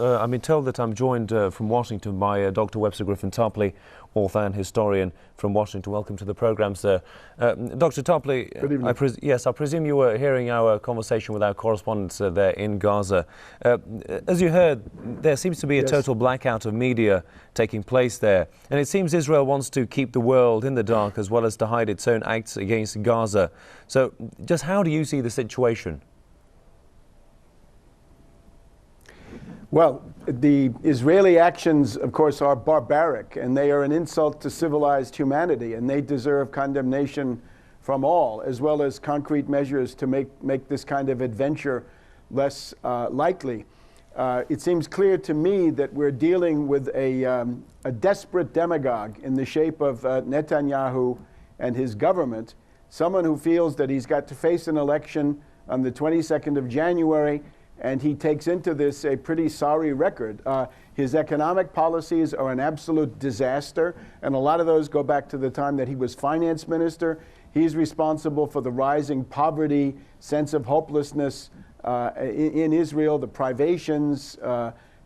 I've been told that I'm joined from Washington by Dr. Webster Griffin Tarpley, author and historian from Washington. Welcome to the programme, sir. Dr. Tarpley, good evening. Yes, I presume you were hearing our conversation with our correspondents there in Gaza. As you heard, there seems to be a total blackout of media taking place there. And it seems Israel wants to keep the world in the dark as well as to hide its own acts against Gaza. So just how do you see the situation? Well, the Israeli actions, of course, are barbaric, and they are an insult to civilized humanity, and they deserve condemnation from all, as well as concrete measures to make this kind of adventure less likely. It seems clear to me that we're dealing with a desperate demagogue in the shape of Netanyahu and his government, someone who feels that he's got to face an election on the 22nd of January, and he takes into this a pretty sorry record. His economic policies are an absolute disaster, and a lot of those go back to the time that he was finance minister. He's responsible for the rising poverty, sense of hopelessness in Israel, the privations,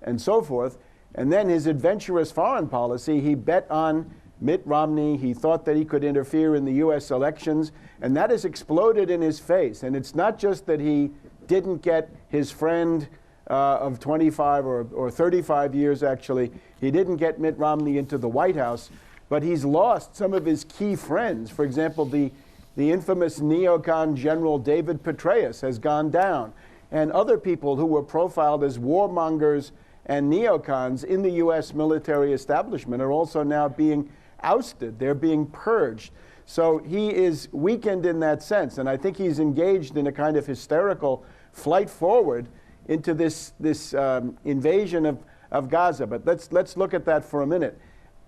and so forth. And then his adventurous foreign policy, he bet on Mitt Romney. He thought that he could interfere in the U.S. elections, and that has exploded in his face. And it's not just that he didn't get his friend of 25 or 35 years, actually. He didn't get Mitt Romney into the White House, but he's lost some of his key friends. For example, the infamous neocon General David Petraeus has gone down, and other people who were profiled as warmongers and neocons in the U.S. military establishment are also now being ousted. They're being purged. So he is weakened in that sense, and I think he's engaged in a kind of hysterical flight forward into this invasion of Gaza. But let's look at that for a minute.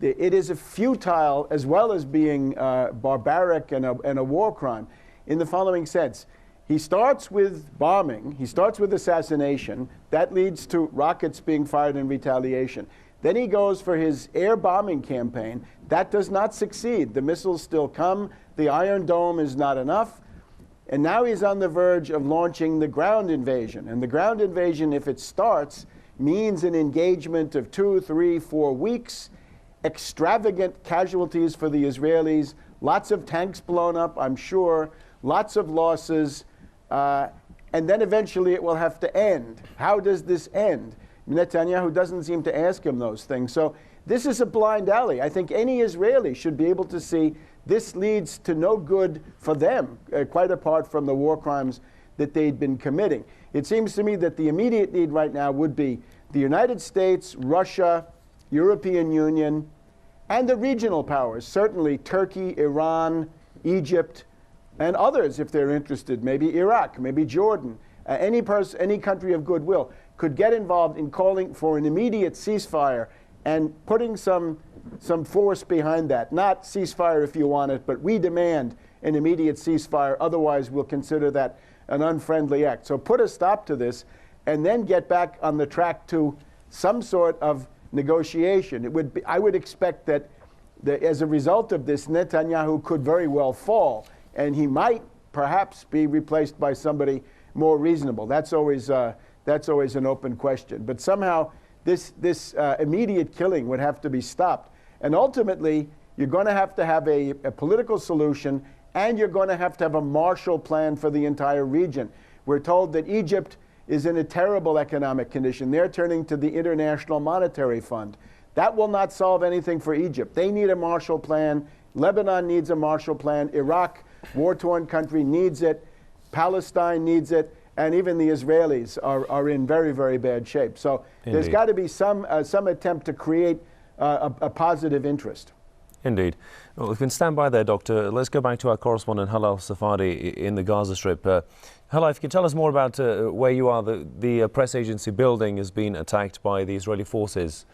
It is a futile as well as being barbaric and a war crime in the following sense. He starts with bombing. He starts with assassination. That leads to rockets being fired in retaliation. Then he goes for his air bombing campaign. That does not succeed. The missiles still come. The Iron Dome is not enough. And now he's on the verge of launching the ground invasion. And the ground invasion, if it starts, means an engagement of 2, 3, 4 weeks, extravagant casualties for the Israelis, lots of tanks blown up, I'm sure, lots of losses, and then eventually it will have to end. How does this end? Netanyahu doesn't seem to ask him those things. So this is a blind alley. I think any Israeli should be able to see this leads to no good for them, quite apart from the war crimes that they'd been committing. It seems to me that the immediate need right now would be the United States, Russia, European Union, and the regional powers, certainly Turkey, Iran, Egypt, and others if they're interested, maybe Iraq, maybe Jordan, any country of goodwill could get involved in calling for an immediate ceasefire and putting some force behind that. Not ceasefire if you want it, but we demand an immediate ceasefire, otherwise we'll consider that an unfriendly act. So put a stop to this and then get back on the track to some sort of negotiation. I would expect that as a result of this, Netanyahu could very well fall, and he might perhaps be replaced by somebody more reasonable. That's always an open question. But somehow this immediate killing would have to be stopped. And ultimately, you're going to have a political solution, and you're going to have a Marshall Plan for the entire region. We're told that Egypt is in a terrible economic condition. They're turning to the International Monetary Fund. That will not solve anything for Egypt. They need a Marshall Plan. Lebanon needs a Marshall Plan. Iraq, war-torn country, needs it. Palestine needs it. And even the Israelis are in very, very bad shape. So there's got to be some attempt to create a positive interest. Indeed. Well, we can stand by there, Doctor. Let's go back to our correspondent, Halal Safadi, in the Gaza Strip. Halal, if you can tell us more about where you are. The press agency building has been attacked by the Israeli forces.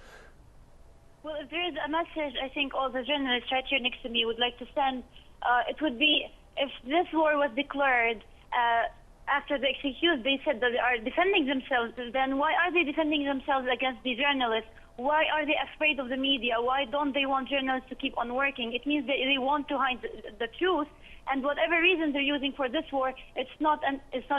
Well, if there is a message I think all the journalists right here next to me would like to send, it would be, if this war was declared after the accused, they said that they are defending themselves, then why are they defending themselves against the journalists? Why are they afraid of the media? Why don't they want journalists to keep on working? It means that they want to hide the truth, and whatever reason they're using for this war, it's not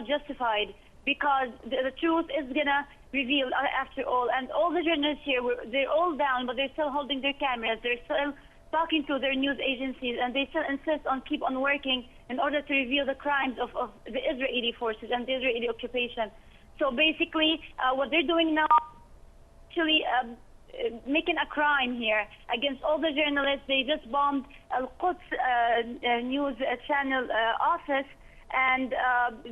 justified. because the truth is going to reveal after all. And all the journalists here, they're all down, but they're still holding their cameras. They're still talking to their news agencies, and they still insist on keep on working in order to reveal the crimes of the Israeli forces and the Israeli occupation. So basically, what they're doing now, actually making a crime here against all the journalists. They just bombed Al-Quds news channel office, and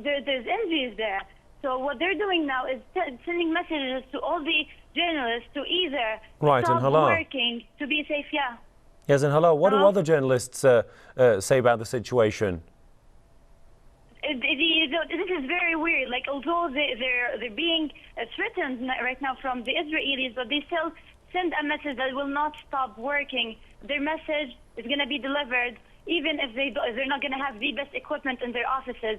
there's injuries there. So what they're doing now is sending messages to all the journalists to either stop working to be safe. Yeah. Yes, and hello. What do other journalists say about the situation? This is very weird. Like, although they're being threatened right now from the Israelis, but they still send a message that will not stop working. Their message is going to be delivered, even if they're not going to have the best equipment in their offices.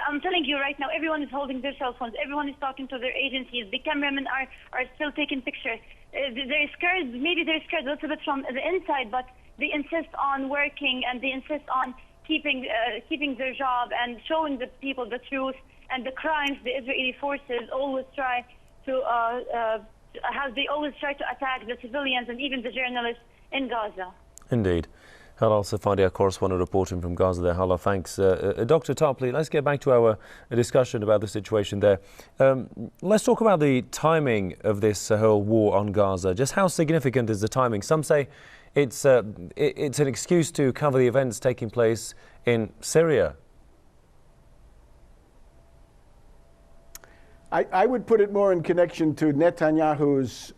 I'm telling you right now, everyone is holding their cell phones. Everyone is talking to their agencies. The cameramen are still taking pictures. They're scared. Maybe they're scared a little bit from the inside, but they insist on working, and they insist on keeping their job and showing the people the truth and the crimes the Israeli forces always try to how they always try to attack the civilians and even the journalists in Gaza. Indeed. Halal Safadi, our correspondent reporting from Gaza there. Halal, thanks. Dr. Tarpley, let's get back to our discussion about the situation there. Let's talk about the timing of this whole war on Gaza. Just how significant is the timing? Some say it's an excuse to cover the events taking place in Syria. I would put it more in connection to Netanyahu's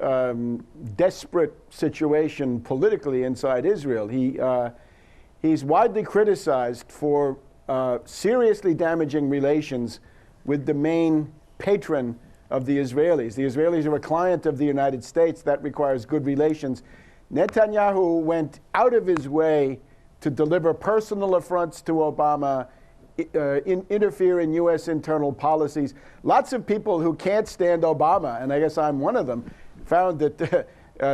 desperate situation politically inside Israel. He's widely criticized for seriously damaging relations with the main patron of the Israelis. The Israelis are a client of the United States. That requires good relations. Netanyahu went out of his way to deliver personal affronts to Obama, interfere in U.S. internal policies. Lots of people who can't stand Obama, and I guess I'm one of them, found that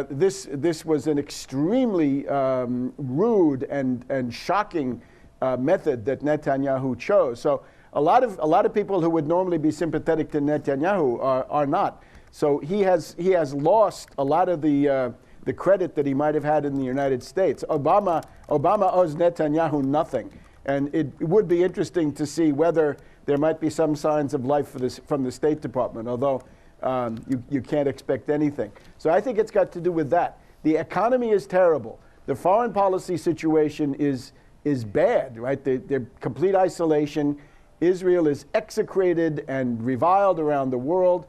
this was an extremely rude and shocking method that Netanyahu chose. So a lot of people who would normally be sympathetic to Netanyahu are not. So he has lost a lot of the credit that he might have had in the United States. Obama owes Netanyahu nothing. And it would be interesting to see whether there might be some signs of life from the State Department, although you can't expect anything. So I think it's got to do with that. The economy is terrible. The foreign policy situation is bad, right? They're complete isolation. Israel is execrated and reviled around the world.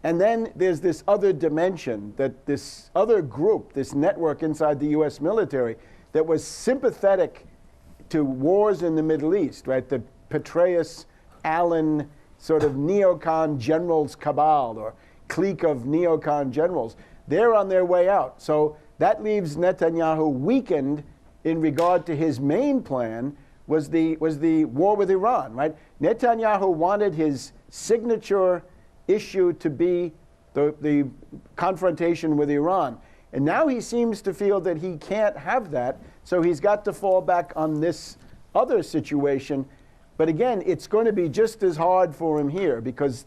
And then there's this other dimension, that this other group, this network inside the U.S. military that was sympathetic to wars in the Middle East, right? The Petraeus, Allen sort of neocon generals cabal or clique of neocon generals. They're on their way out. So that leaves Netanyahu weakened in regard to his main plan was the war with Iran, right? Netanyahu wanted his signature issue to be the confrontation with Iran. And now he seems to feel that he can't have that, so he's got to fall back on this other situation. But again, it's going to be just as hard for him here, because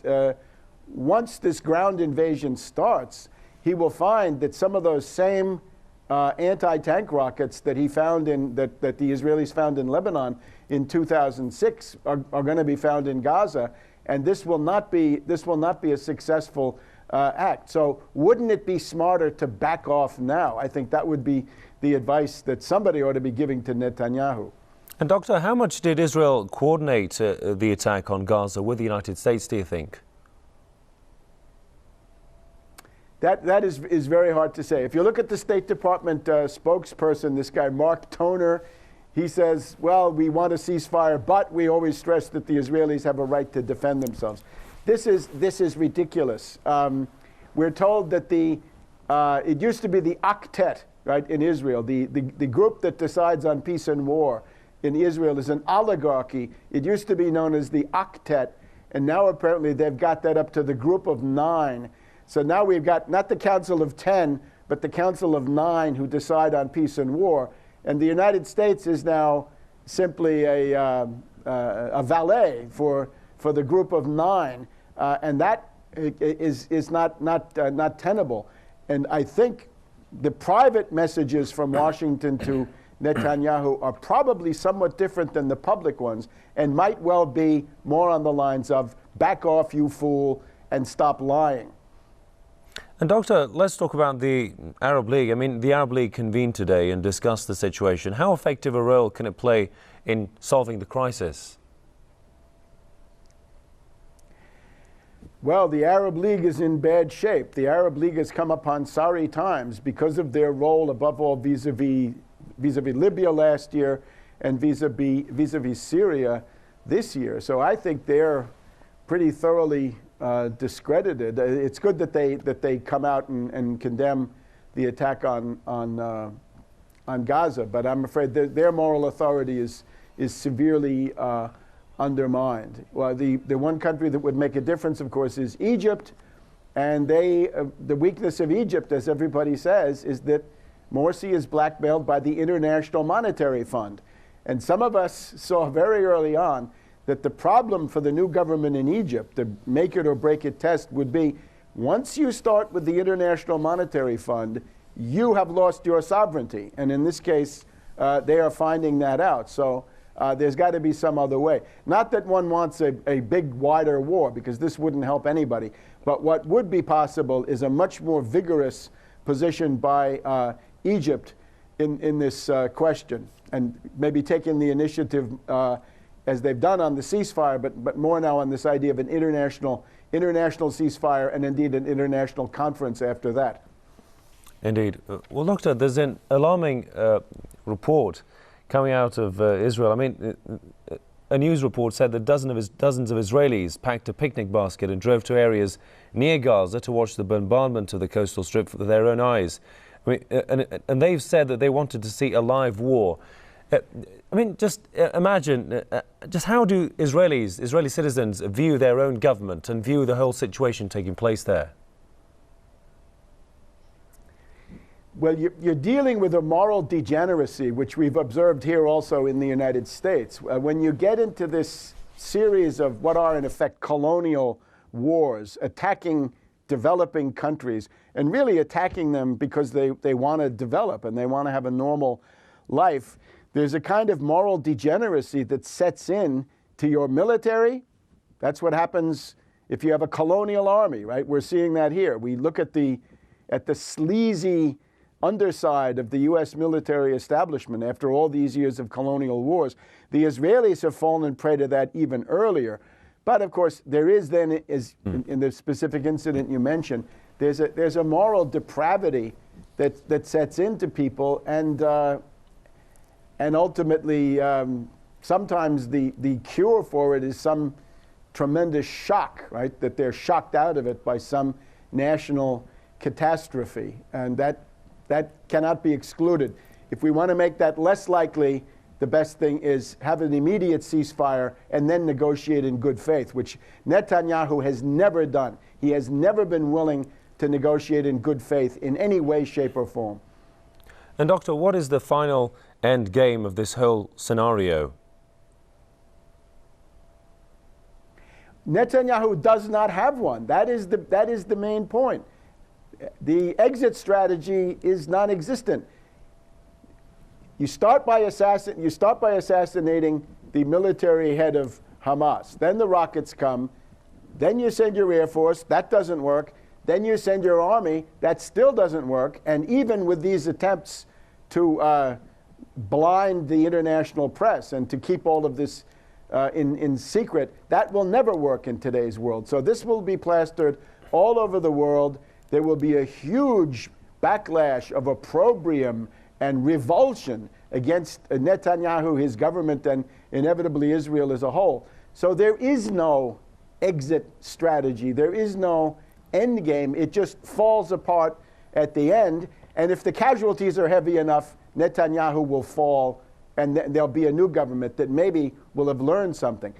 once this ground invasion starts, he will find that some of those same anti-tank rockets that he found that the Israelis found in Lebanon in 2006 are going to be found in Gaza, and this will not be a successful act. So wouldn't it be smarter to back off now? I think that would be the advice that somebody ought to be giving to Netanyahu. And Doctor, how much did Israel coordinate the attack on Gaza with the United States, do you think? That is very hard to say. If you look at the State Department spokesperson, this guy Mark Toner, he says, well, we want a ceasefire, but we always stress that the Israelis have a right to defend themselves. This is ridiculous. We're told that it used to be the octet, right, in Israel. The group that decides on peace and war in Israel is an oligarchy. It used to be known as the octet, and now apparently they've got that up to the group of 9. So now we've got not the Council of 10, but the Council of 9 who decide on peace and war. And the United States is now simply a valet for the group of 9. and that is not tenable. And I think the private messages from Washington to Netanyahu are probably somewhat different than the public ones, and might well be more on the lines of "back off, you fool, and stop lying." And Doctor, let's talk about the Arab League. I mean, the Arab League convened today and discussed the situation. How effective a role can it play in solving the crisis? Well, the Arab League is in bad shape. The Arab League has come upon sorry times because of their role, above all, vis-a-vis Libya last year and vis-a-vis Syria this year. So I think they're pretty thoroughly discredited. It's good that they come out and condemn the attack on Gaza, but I'm afraid their moral authority is severely undermined. Well, the one country that would make a difference, of course, is Egypt, and the weakness of Egypt, as everybody says, is that Morsi is blackmailed by the International Monetary Fund. And some of us saw very early on that the problem for the new government in Egypt, the make it or break it test, would be once you start with the International Monetary Fund, you have lost your sovereignty. And in this case, they are finding that out. So there's got to be some other way. Not that one wants a big, wider war, because this wouldn't help anybody. But what would be possible is a much more vigorous position by Egypt in this question, and maybe taking the initiative as they've done on the ceasefire, but more now on this idea of an international ceasefire, and indeed an international conference after that. Indeed. Well, Doctor, there's an alarming report coming out of Israel. I mean, a news report said that dozens of Israelis packed a picnic basket and drove to areas near Gaza to watch the bombardment of the coastal strip with their own eyes. I mean, and they've said that they wanted to see a live war. I mean, just imagine, just how do Israeli citizens view their own government and view the whole situation taking place there? Well, you're dealing with a moral degeneracy, which we've observed here also in the United States. When you get into this series of what are, in effect, colonial wars, attacking developing countries, and really attacking them because they want to develop and they want to have a normal life, there's a kind of moral degeneracy that sets in to your military. That's what happens if you have a colonial army, right? We're seeing that here. We look at the sleazy underside of the U.S. military establishment after all these years of colonial wars. The Israelis have fallen prey to that even earlier. But of course, there is then, in the specific incident you mentioned, there's a moral depravity that sets into people, and ultimately, sometimes the cure for it is some tremendous shock, right? That they're shocked out of it by some national catastrophe, and that cannot be excluded. If we want to make that less likely, the best thing is have an immediate ceasefire and then negotiate in good faith, which Netanyahu has never done. He has never been willing to negotiate in good faith in any way, shape, or form. And Doctor, what is the final end game of this whole scenario? Netanyahu does not have one. That is the main point. The exit strategy is non-existent. You start by assassinating the military head of Hamas. Then the rockets come. Then you send your Air Force. That doesn't work. Then you send your army. That still doesn't work. And even with these attempts to blind the international press and to keep all of this in secret, that will never work in today's world. So this will be plastered all over the world. There will be a huge backlash of opprobrium and revulsion against Netanyahu, his government, and inevitably Israel as a whole. So there is no exit strategy. There is no end game. It just falls apart at the end. And if the casualties are heavy enough, Netanyahu will fall, and there'll be a new government that maybe will have learned something.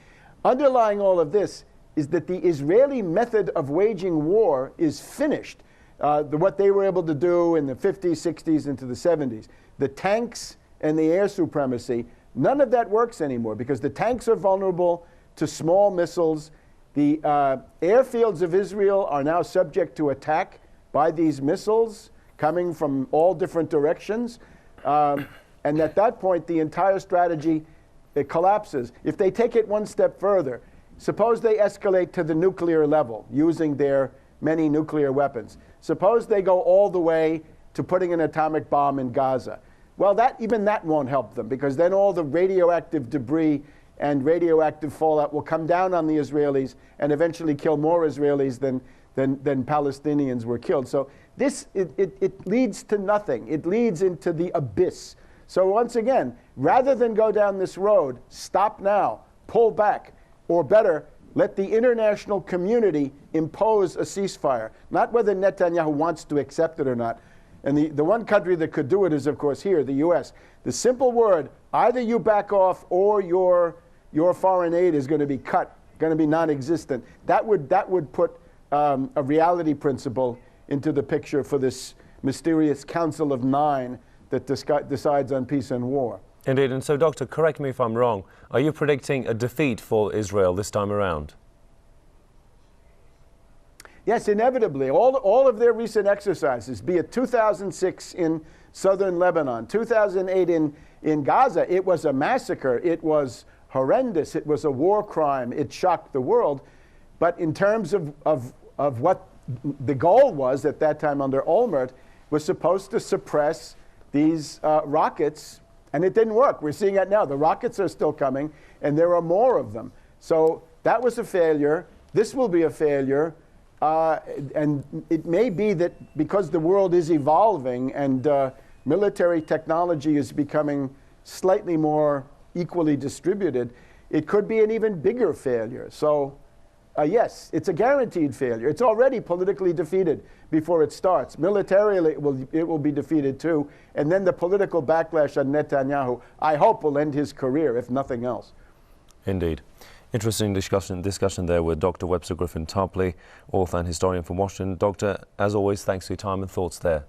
Underlying all of this is that the Israeli method of waging war is finished. What they were able to do in the 50s, 60s, into the 70s. The tanks and the air supremacy, none of that works anymore because the tanks are vulnerable to small missiles. The airfields of Israel are now subject to attack by these missiles coming from all different directions. And at that point, the entire strategy collapses. If they take it one step further, suppose they escalate to the nuclear level using their many nuclear weapons. Suppose they go all the way to putting an atomic bomb in Gaza. Well, even that won't help them, because then all the radioactive debris and radioactive fallout will come down on the Israelis and eventually kill more Israelis than Palestinians were killed. So it leads to nothing. It leads into the abyss. So once again, rather than go down this road, stop now, pull back, or better, let the international community impose a ceasefire. Not whether Netanyahu wants to accept it or not. And the one country that could do it is, of course, here, the U.S. The simple word, either you back off or your foreign aid is going to be cut, going to be non-existent. That would put a reality principle into the picture for this mysterious Council of Nine that decides on peace and war. Indeed. And so, Doctor, correct me if I'm wrong, are you predicting a defeat for Israel this time around? Yes, inevitably. All of their recent exercises, be it 2006 in southern Lebanon, 2008 in Gaza, it was a massacre. It was horrendous. It was a war crime. It shocked the world. But in terms of what the goal was at that time under Olmert, was supposed to suppress these rockets, and it didn't work. We're seeing that now. The rockets are still coming, and there are more of them. So that was a failure. This will be a failure. And it may be that because the world is evolving and military technology is becoming slightly more equally distributed, it could be an even bigger failure. So yes, it's a guaranteed failure. It's already politically defeated before it starts. Militarily, it will be defeated too. And then the political backlash on Netanyahu, I hope, will end his career, if nothing else. Indeed. Interesting discussion there with Dr. Webster Griffin Tarpley, author and historian from Washington. Doctor, as always, thanks for your time and thoughts there.